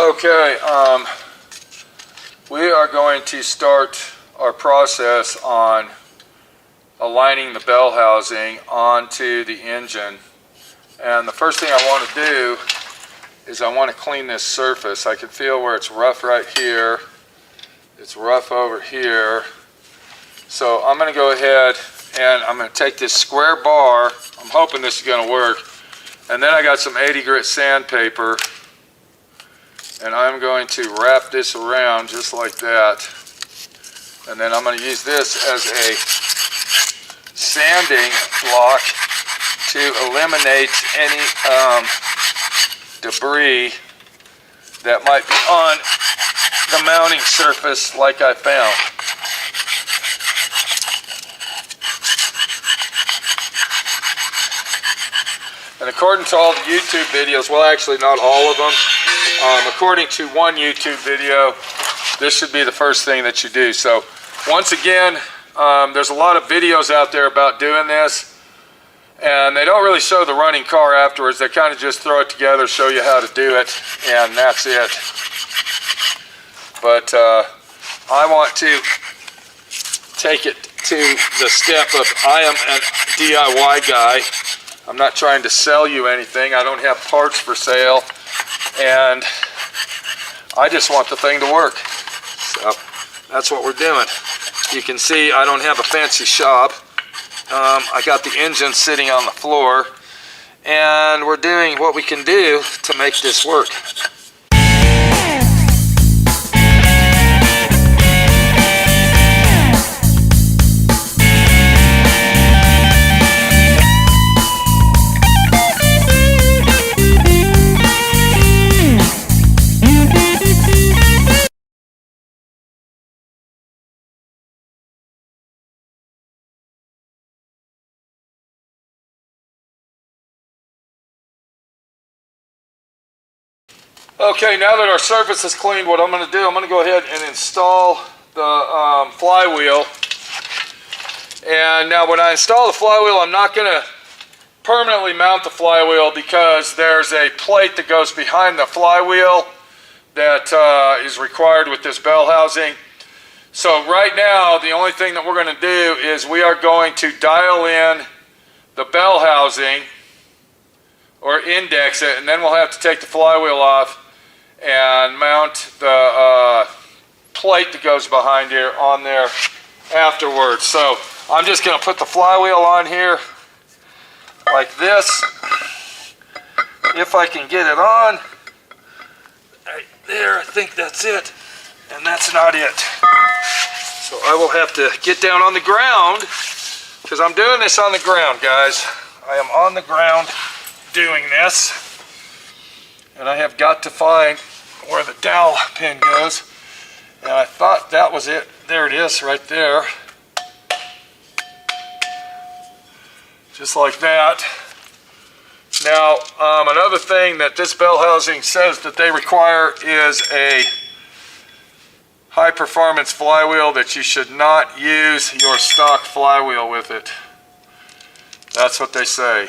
Okay, we are going to start our process on aligning the bell housing onto the engine. And the first thing I want to do is I want to clean this surface. I can feel where it's rough right here. It's rough over here. So I'm going to go ahead and I'm going to take this square bar. I'm hoping this is going to work. And then I got some 80 grit sandpaper. And I'm going to wrap this around just like that. And then I'm going to use this as a sanding block to eliminate any debris that might be on the mounting surface like I found. And according to all the YouTube videos, well actually not all of them, according to one YouTube video, this should be the first thing that you do. So once again, there's a lot of videos out there about doing this, and they don't really show the running car afterwards. They kind of just throw it together, show you how to do it, and that's it. But I want to take it to the step of I am a DIY guy. I'm not trying to sell you anything. I don't have parts for sale, and I just want the thing to work. So that's what we're doing. You can see I don't have a fancy shop. I got the engine sitting on the floor, and we're doing what we can do to make this work. Okay, now that our surface is cleaned, what I'm going to do, I'm going to go ahead and install the flywheel. And now when I install the flywheel, I'm not going to permanently mount the flywheel because there's a plate that goes behind the flywheel that is required with this bell housing. So right now, the only thing that we're going to do is we are going to dial in the bell housing or index it, and then we'll have to take the flywheel off and mount the plate that goes behind here on there afterwards. So I'm just going to put the flywheel on here like this. If I can get it on, right there, I think that's it, and that's not it. So I will have to get down on the ground, because I'm doing this on the ground, guys. I am on the ground doing this, and I have got to find where the dowel pin goes, and I thought that was it. There it is right there, just like that. Now another thing that this bell housing says that they require is a high performance flywheel, that you should not use your stock flywheel with it. That's what they say.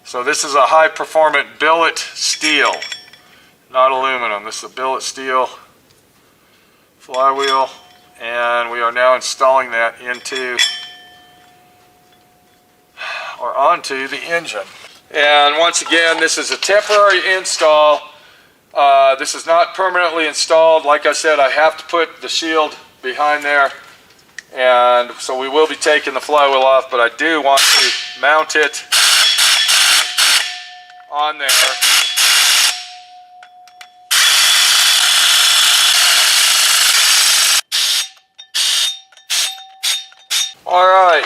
So this is a high performant billet steel, not aluminum. This is a billet steel flywheel, and we are now installing that into or onto the engine. And once again, this is a temporary install. This is not permanently installed. Like I said, I have to put the shield behind there, and so we will be taking the flywheel off, but I do want to mount it on there. Alright,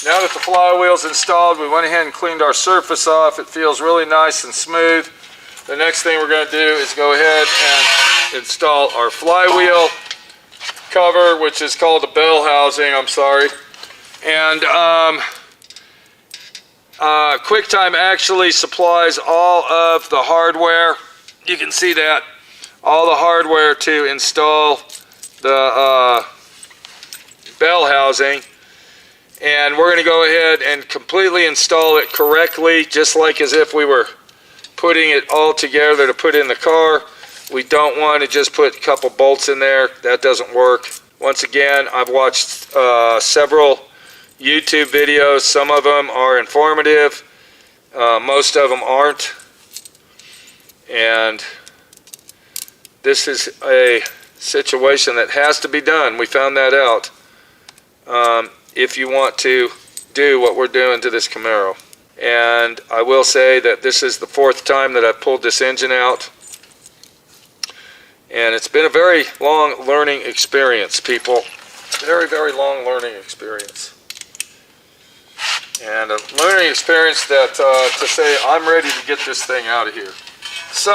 now that the flywheel's installed, we went ahead and cleaned our surface off. It feels really nice and smooth. The next thing we're going to do is go ahead and install our flywheel cover, which is called the bell housing, I'm sorry. And QuickTime actually supplies all of the hardware. You can see that, all the hardware to install the bell housing. And we're going to go ahead and completely install it correctly, just like as if we were putting it all together to put in the car. We don't want to just put a couple bolts in there. That doesn't work. Once again, I've watched several YouTube videos. Some of them are informative. Most of them aren't. And this is a situation that has to be done. We found that out. If you want to do what we're doing to this Camaro. And I will say that this is the 4th time that I've pulled this engine out. And it's been a very long learning experience, people. Very, very long learning experience. And a learning experience that to say I'm ready to get this thing out of here. So,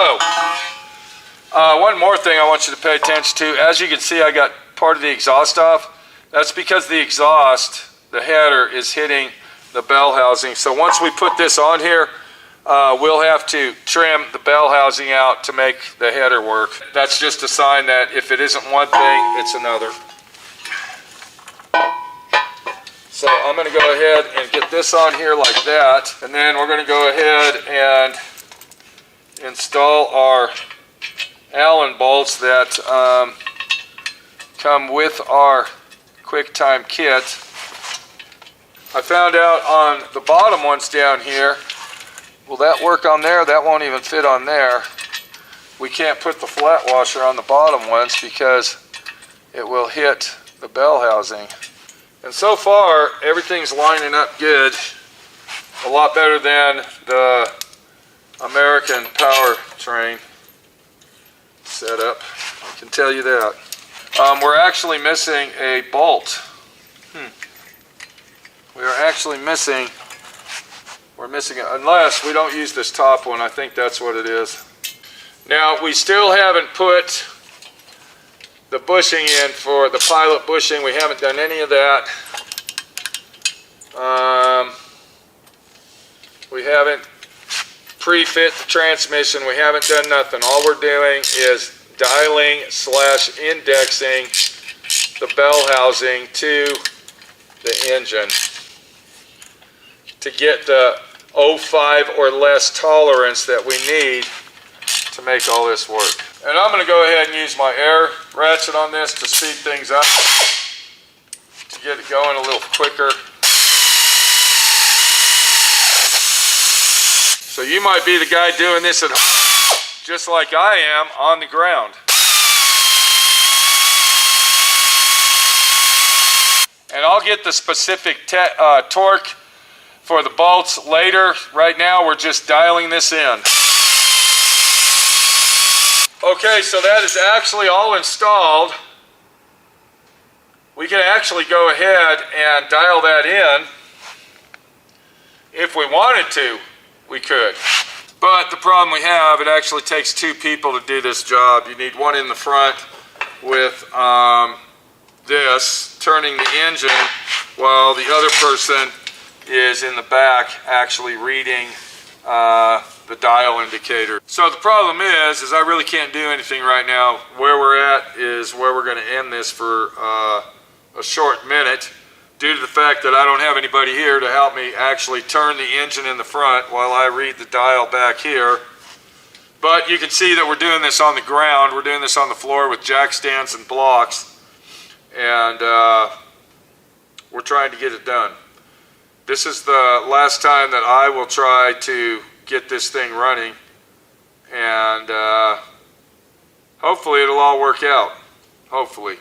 one more thing I want you to pay attention to. As you can see, I got part of the exhaust off. That's because the exhaust, the header, is hitting the bell housing. So once we put this on here, we'll have to trim the bell housing out to make the header work. That's just a sign that if it isn't one thing, it's another. So I'm going to go ahead and get this on here like that, and then we're going to go ahead and install our Allen bolts that come with our QuickTime kit. I found out on the bottom ones down here, will that work on there? That won't even fit on there. We can't put the flat washer on the bottom ones because it will hit the bell housing. And so far, everything's lining up good. A lot better than the American powertrain setup, I can tell you that. We're actually missing a bolt. We are actually missing, we're missing it, unless we don't use this top one. I think that's what it is. Now, we still haven't put the bushing in for the pilot bushing. We haven't done any of that. We haven't pre-fit the transmission. We haven't done nothing. All we're doing is dialing / indexing the bell housing to the engine to get the 0.5 or less tolerance that we need to make all this work. And I'm going to go ahead and use my air ratchet on this to speed things up, to get it going a little quicker. So you might be the guy doing this at home, just like I am on the ground. And I'll get the specific torque for the bolts later. Right now we're just dialing this in. Okay, so that is actually all installed. We can actually go ahead and dial that in. If we wanted to, we could. But the problem we have, it actually takes 2 people to do this job. You need one in the front with this, turning the engine, while the other person is in the back actually reading the dial indicator. So the problem is I really can't do anything right now. Where we're at is where we're going to end this for a short minute, due to the fact that I don't have anybody here to help me actually turn the engine in the front while I read the dial back here. But you can see that we're doing this on the ground. We're doing this on the floor with jack stands and blocks, and we're trying to get it done. This is the last time that I will try to get this thing running, and hopefully it'll all work out. Hopefully.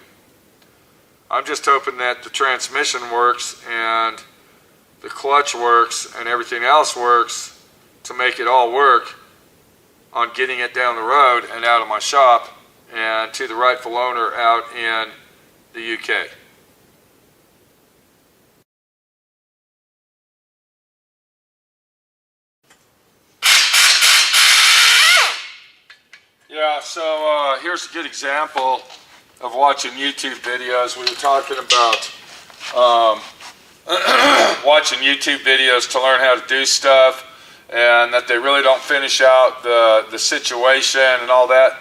I'm just hoping that the transmission works and the clutch works and everything else works to make it all work on getting it down the road and out of my shop and to the rightful owner out in the UK. Yeah, so here's a good example of watching YouTube videos. We were talking about watching YouTube videos to learn how to do stuff, and that they really don't finish out the situation and all that.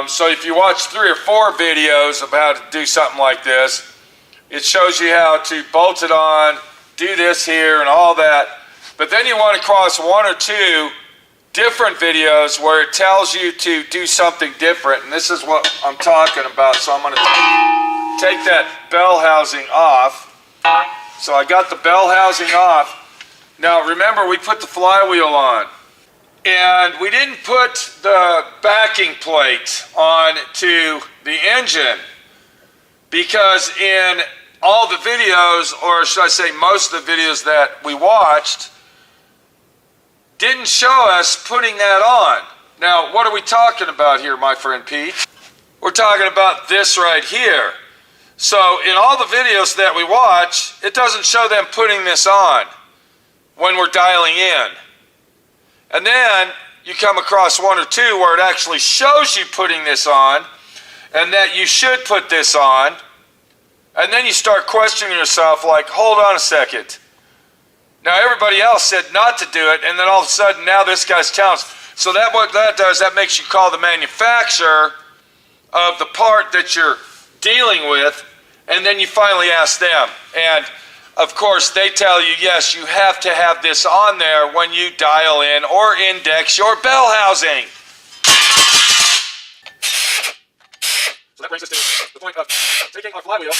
So if you watch 3 or 4 videos of how to do something like this, it shows you how to bolt it on, do this here and all that, but then you want to cross 1 or 2 different videos where it tells you to do something different, and this is what I'm talking about. So I'm going to take that bell housing off. So I got the bell housing off. Now remember, we put the flywheel on, and we didn't put the backing plate on to the engine, because in all the videos, or should I say most of the videos that we watched, didn't show us putting that on. Now, what are we talking about here, my friend Pete? We're talking about this right here. So in all the videos that we watch, it doesn't show them putting this on when we're dialing in. And then you come across one or two where it actually shows you putting this on, and that you should put this on, and then you start questioning yourself like, hold on a second. Now everybody else said not to do it, and then all of a sudden now this guy's telling us. So that what that does, that makes you call the manufacturer of the part that you're dealing with, and then you finally ask them. And of course they tell you, yes, you have to have this on there when you dial in or index your bell housing. So that brings us to the point of taking our flywheel.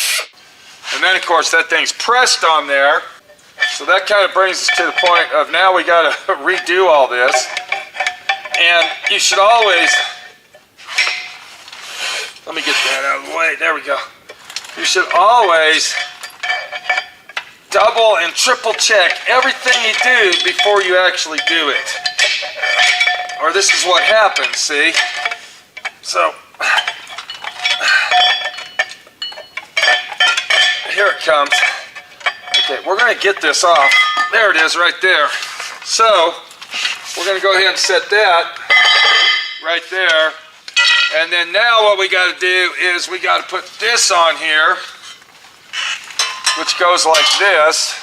And then of course that thing's pressed on there. So that kind of brings us to the point of now we got to redo all this. And you should always, let me get that out of the way, there we go. You should always double and triple check everything you do before you actually do it. Or this is what happens, see? So, here it comes. Okay, we're going to get this off. There it is right there. So, we're going to go ahead and set that right there. And then now what we got to do is we got to put this on here, which goes like this.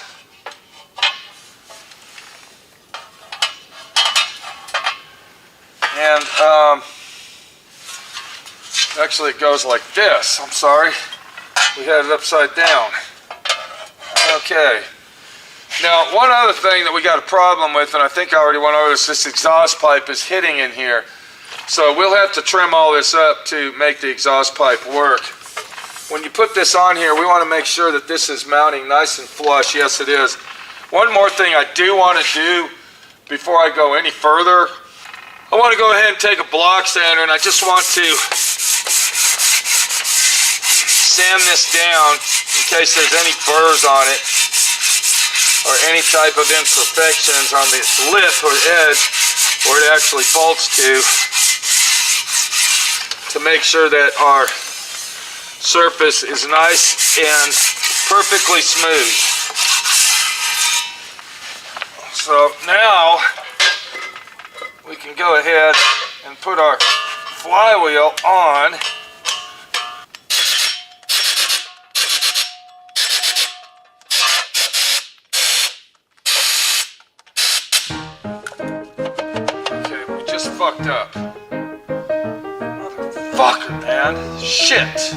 And actually it goes like this. I'm sorry. We had it upside down. Okay. Now, one other thing that we got a problem with, and I think I already went over this exhaust pipe is hitting in here. So we'll have to trim all this up to make the exhaust pipe work. When you put this on here, we want to make sure that this is mounting nice and flush. Yes, it is. One more thing I do want to do before I go any further, I want to go ahead and take a block sander, and I just want to sand this down in case there's any burrs on it or any type of imperfections on this lip or edge where it actually bolts to make sure that our surface is nice and perfectly smooth. So now we can go ahead and put our flywheel on. Okay, we just fucked up. Motherfucker, man. Shit.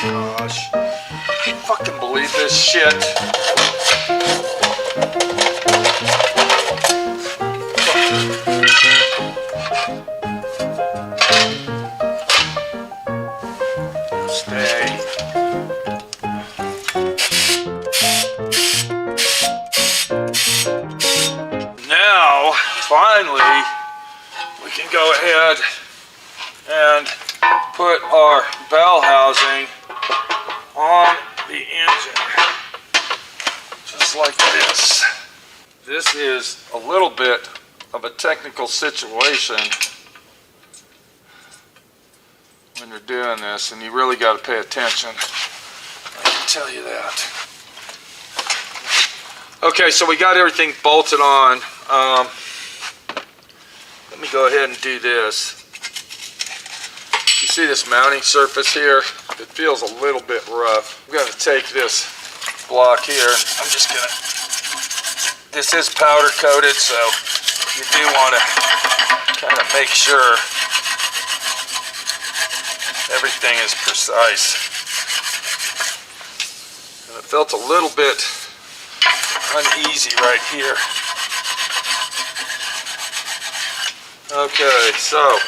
Gosh. Fucking believe this shit. Stay. Now, finally, we can go ahead and put our bell housing on the engine, just like this. This is a little bit of a technical situation when you're doing this, and you really got to pay attention. I can tell you that. Okay, so we got everything bolted on. Let me go ahead and do this. You see this mounting surface here? It feels a little bit rough. I'm going to take this block here. I'm just going to, this is powder coated, so you do want to kind of make sure everything is precise. And it felt a little bit uneasy right here. Okay, so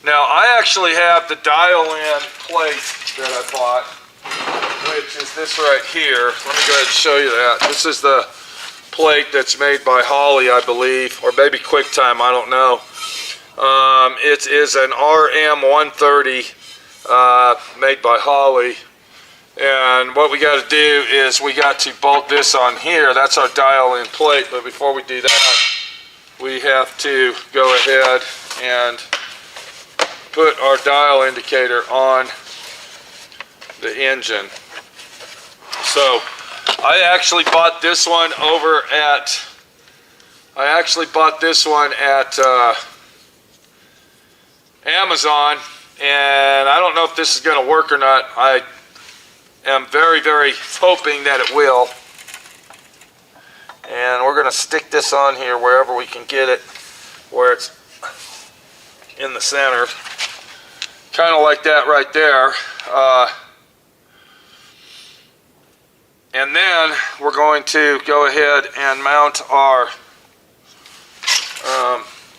now I actually have the dial-in plate that I bought, which is this right here. Let me go ahead and show you that. This is the plate that's made by Holley, I believe, or maybe QuickTime, I don't know. It is an RM130 made by Holley. And what we got to do is we got to bolt this on here. That's our dial-in plate, but before we do that, we have to go ahead and put our dial indicator on the engine. So I actually bought this one over at Amazon, and I don't know if this is going to work or not. I am very, very hoping that it will. And we're going to stick this on here wherever we can get it, where it's in the center. Kind of like that right there. And then we're going to go ahead and mount our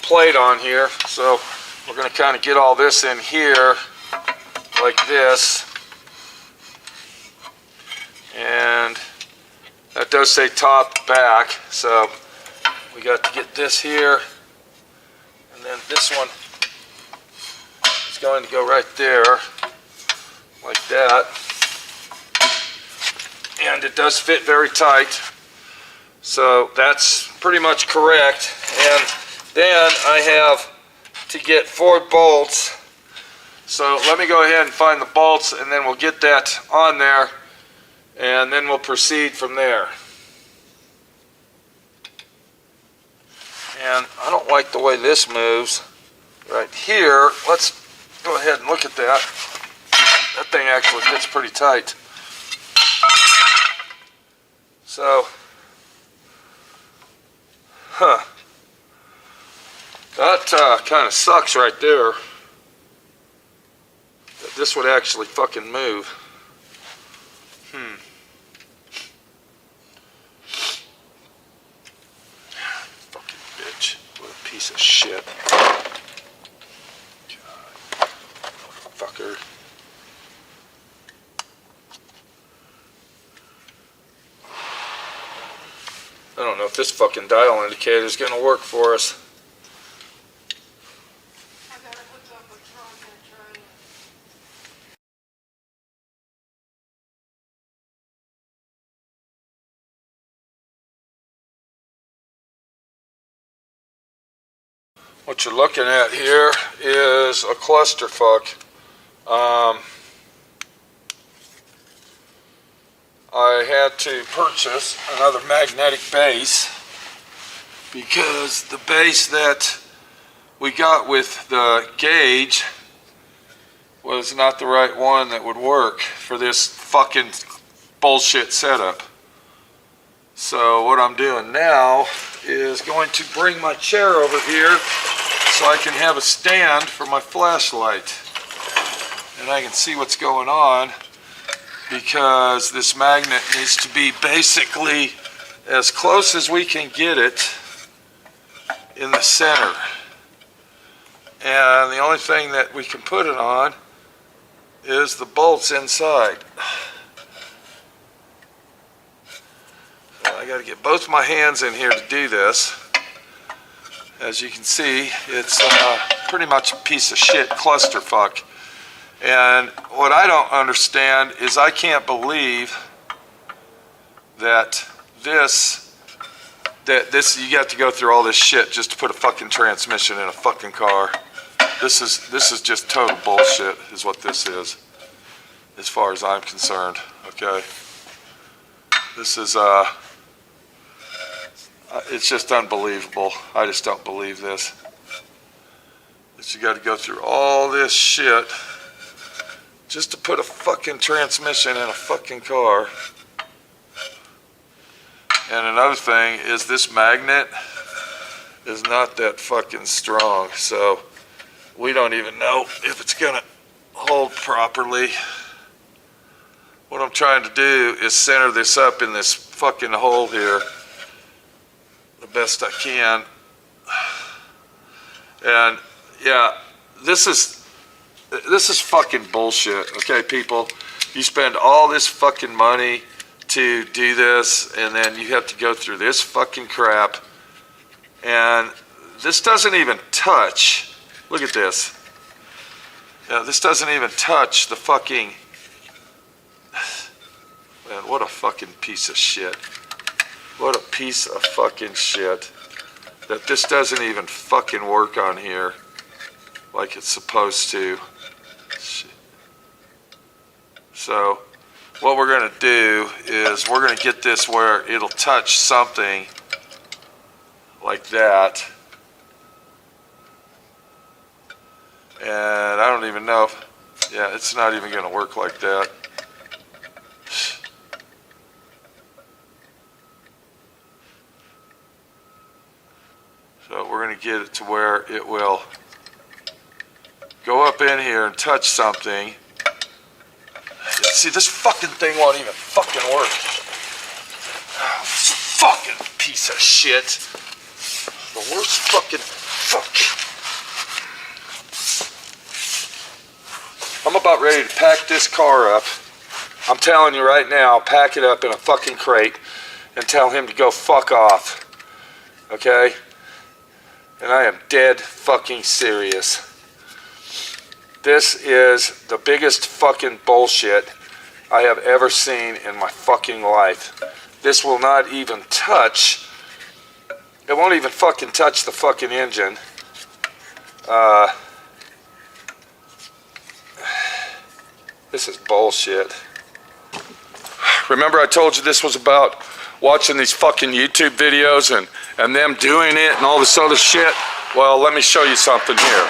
plate on here. So we're going to kind of get all this in here like this. And that does say top back, so we got to get this here, and then this one is going to go right there, like that. And it does fit very tight, so that's pretty much correct. And then I have to get 4 bolts, so let me go ahead and find the bolts, and then we'll get that on there. And then we'll proceed from there. And I don't like the way this moves right here. Let's go ahead and look at that. That thing actually fits pretty tight. So, that kind of sucks right there. That this would actually fucking move. Piece of shit. God. Fucker. I don't know if this fucking dial indicator is going to work for us. What you're looking at here is a clusterfuck. I had to purchase another magnetic base because the base that we got with the gauge was not the right one that would work for this fucking bullshit setup. So what I'm doing now is going to bring my chair over here so I can have a stand for my flashlight and I can see what's going on, because this magnet needs to be basically as close as we can get it in the center, and the only thing that we can put it on is the bolts inside. So I got to get both my hands in here to do this. As you can see, it's pretty much a piece of shit clusterfuck. And what I don't understand is I can't believe that this you got to go through all this shit just to put a fucking transmission in a fucking car. This is just total bullshit is what this is, as far as I'm concerned. Okay, this is it's just unbelievable. I just don't believe this. That you got to go through all this shit just to put a fucking transmission in a fucking car. And another thing is this magnet is not that fucking strong, so we don't even know if it's gonna hold properly. What I'm trying to do is center this up in this fucking hole here the best I can. And yeah, this is fucking bullshit, okay, people? You spend all this fucking money to do this, and then you have to go through this fucking crap, and this doesn't even touch. Look at this. Yeah, this doesn't even touch the fucking... Man, what a fucking piece of shit. What a piece of fucking shit. That this doesn't even fucking work on here like it's supposed to. Shit. So, what we're gonna do is we're gonna get this where it'll touch something like that. And I don't even know if, yeah, it's not even gonna work like that. So we're gonna get it to where it will go up in here and touch something. See, this fucking thing won't even fucking work. Oh, this fucking piece of shit. The worst fucking fuck. I'm about ready to pack this car up. I'm telling you right now, pack it up in a fucking crate and tell him to go fuck off. Okay? And I am dead fucking serious. This is the biggest fucking bullshit I have ever seen in my fucking life. This will not even touch. It won't even fucking touch the fucking engine. This is bullshit. Remember I told you this was about watching these fucking YouTube videos and them doing it and all this other shit? Well, let me show you something here.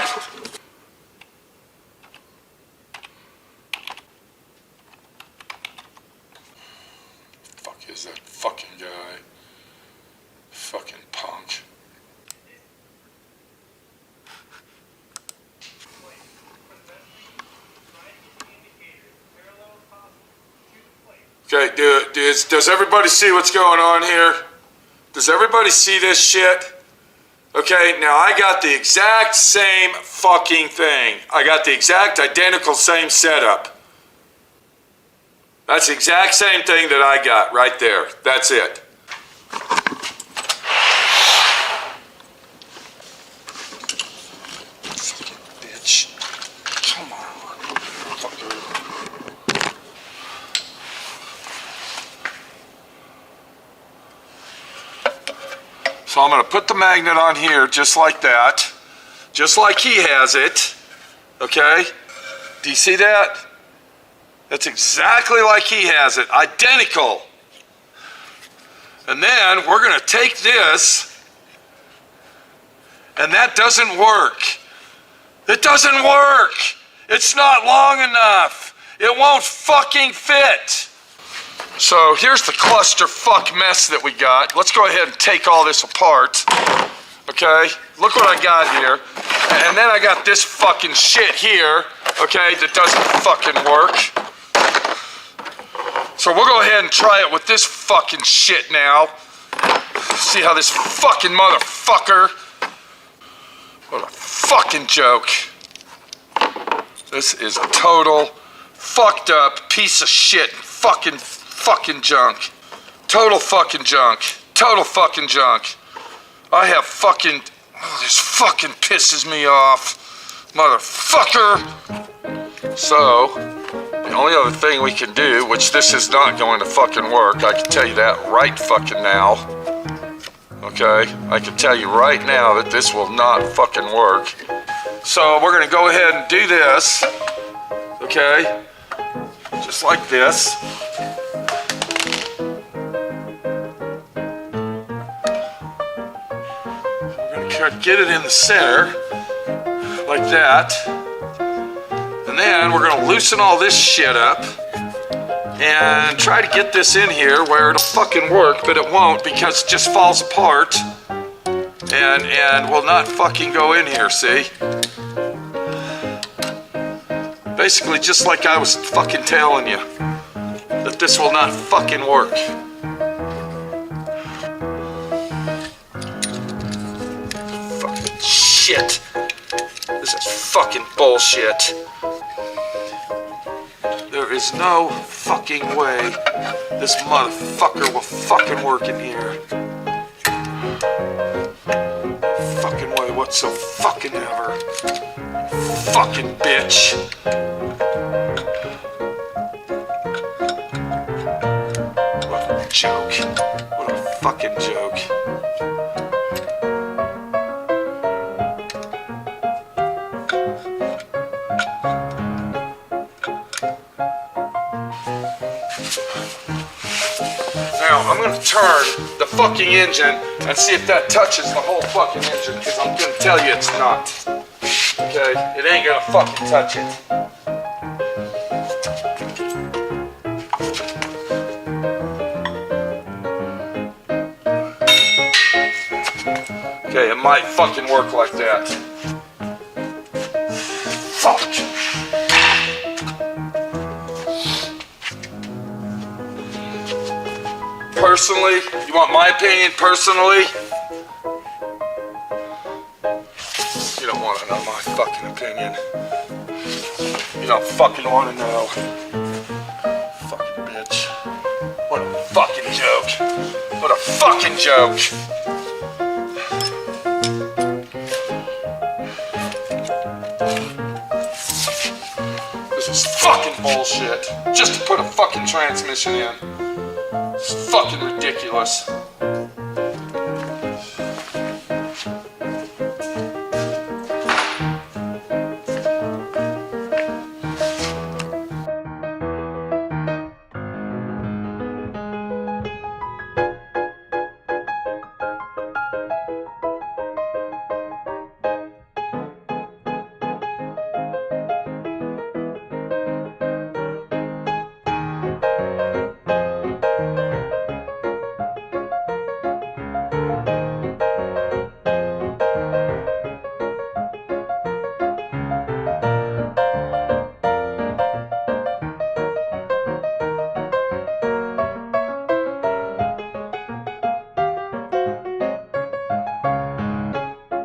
Fuck is that fucking guy? Fucking punk. Okay, does everybody see what's going on here? Does everybody see this shit? Okay, now I got the exact same fucking thing. I got the exact identical same setup. That's the exact same thing that I got right there. That's it. Fucking bitch. Come on, fucker. So I'm going to put the magnet on here just like that, just like he has it, okay? Do you see that? That's exactly like he has it, identical. And then we're going to take this, and that doesn't work. It doesn't work. It's not long enough. It won't fucking fit. So here's the clusterfuck mess that we got. Let's go ahead and take all this apart. Okay, look what I got here. And then I got this fucking shit here, okay, that doesn't fucking work. So we'll go ahead and try it with this fucking shit now. See how this fucking motherfucker. What a fucking joke. This is a total fucked up piece of shit. Fucking junk. Total fucking junk. Total fucking junk. I have fucking... Oh, this fucking pisses me off. Motherfucker. So, the only other thing we can do, which this is not going to fucking work, I can tell you that right fucking now. Okay? I can tell you right now that this will not fucking work. So, we're gonna go ahead and do this. Okay? Just like this. Get it in the center like that, and then we're going to loosen all this shit up and try to get this in here where it'll fucking work, but it won't because it just falls apart. and will not fucking go in here, see? Basically just like I was fucking telling you, that this will not fucking work. Fucking shit. This is fucking bullshit. There is no fucking way this motherfucker will fucking work in here. Fucking way whatsoever. Fucking bitch. What a joke. What a fucking joke. Now, I'm gonna turn the fucking engine and see if that touches the whole fucking engine, because I'm gonna tell you it's not. Okay? It ain't gonna fucking touch it. Okay, it might fucking work like that. Fuck. Personally, you want my opinion personally? You don't want to know my fucking opinion. You don't fucking want to know. Fucking bitch. What a fucking joke. What a fucking joke. This is fucking bullshit. Just to put a fucking transmission in. It's fucking ridiculous.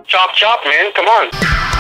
Chop chop, man, come on.